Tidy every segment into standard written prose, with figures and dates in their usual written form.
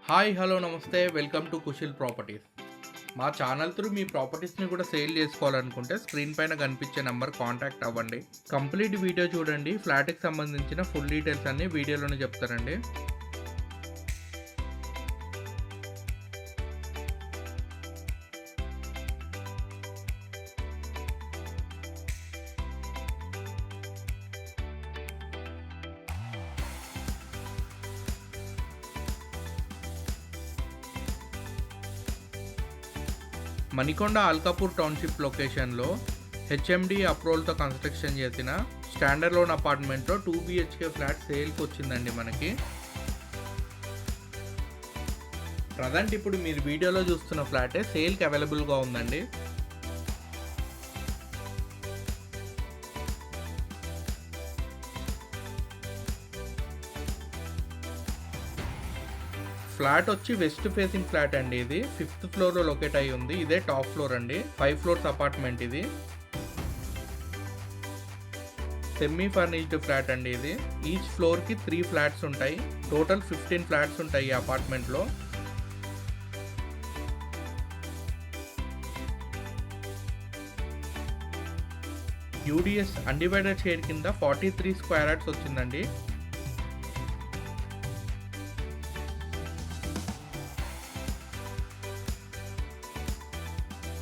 Hi hello నమస్తే welcome to కుషిల్ properties. మా channel through మీ ప్రాపర్టీస్ని కూడా సేల్ చేసుకోవాలనుకుంటే స్క్రీన్ పైన కనిపించే నెంబర్ కాంటాక్ట్ అవ్వండి. కంప్లీట్ వీడియో చూడండి. ఫ్లాట్కి సంబంధించిన ఫుల్ డీటెయిల్స్ అన్ని వీడియోలోనే చెప్తారండి. మణికొండ అల్కాపూర్ టౌన్షిప్ లొకేషన్లో హెచ్ఎండి అప్రూవల్తో కన్స్ట్రక్షన్ చేసిన స్టాండర్డ్ లోన్ అపార్ట్మెంట్లో 2 BHK ఫ్లాట్ సేల్కి వచ్చిందండి మనకి. ప్రజెంట్ ఇప్పుడు మీరు వీడియోలో చూస్తున్న ఫ్లాటే సేల్కి అవైలబుల్గా ఉందండి. ఫ్లాట్ వచ్చి వెస్ట్ ఫేసింగ్ ఫ్లాట్ అండి. ఇది 5th ఫ్లోర్లో లొకేట్ అయి ఉంది. ఇదే టాప్ ఫ్లోర్ అండి. 5 ఫ్లోర్స్ అపార్ట్మెంట్ ఇది. సెమీ ఫర్నిష్డ్ ఫ్లాట్ అండి ఇది. ఈచ్ ఫ్లోర్కి 3 ఫ్లాట్స్ ఉంటాయి. టోటల్ 15 ఫ్లాట్స్ ఉంటాయి ఈ అపార్ట్మెంట్లో. యూడిఎస్ అన్డివైడెడ్ షేర్ కింద 43 స్క్వేర్ యార్డ్స్ వచ్చిందండి.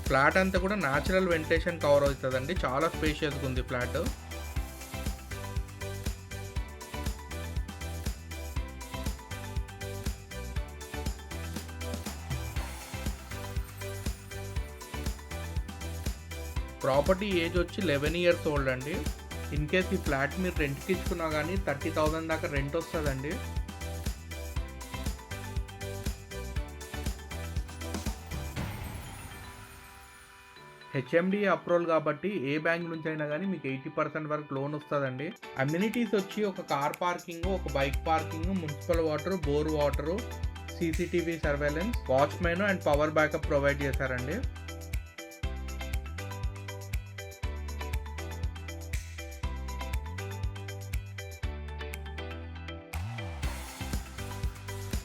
ఫ్లాట్ అంతా కూడా న్యాచురల్ వెంటిలేషన్ కవర్ అవుతుందండి. చాలా స్పేషియస్గా ఉంది ఫ్లాట్. ప్రాపర్టీ ఏజ్ వచ్చి 11 ఇయర్స్ ఓల్డ్ అండి. ఇన్ కేస్ ఈ ఫ్లాట్ మీరు రెంట్కి ఇచ్చుకున్నా కానీ 30,000 దాకా రెంట్ వస్తుందండి. హెచ్ఎండి అప్రూవల్ కాబట్టి ఏ బ్యాంక్ నుంచి అయినా కానీ మీకు 80% వరకు లోన్ వస్తుందండి. అమ్యూనిటీస్ వచ్చి ఒక కార్ పార్కింగ్, ఒక bike parking, municipal water, bore water, CCTV surveillance, watchman and power backup provide చేశారండి.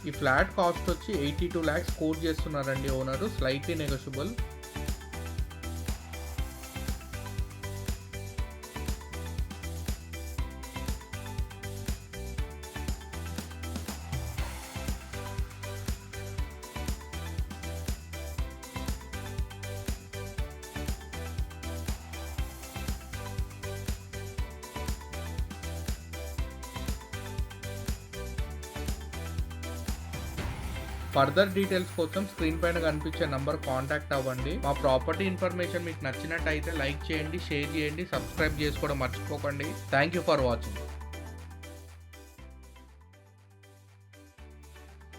ఈ ఫ్లాట్ కాస్ట్ వచ్చి 82 lakhs కోట్ చేస్తున్నారండి owner. Slightly negotiable. Further details కోసం స్క్రీన్ పైన కనిపించే నంబర్ కాంటాక్ట్ అవ్వండి. మా ప్రాపర్టీ ఇన్ఫర్మేషన్ మీకు నచ్చినట్టయితే లైక్ చేయండి, షేర్ చేయండి, సబ్స్క్రైబ్ చేసుకోవడం మర్చిపోకండి. Thank you for watching.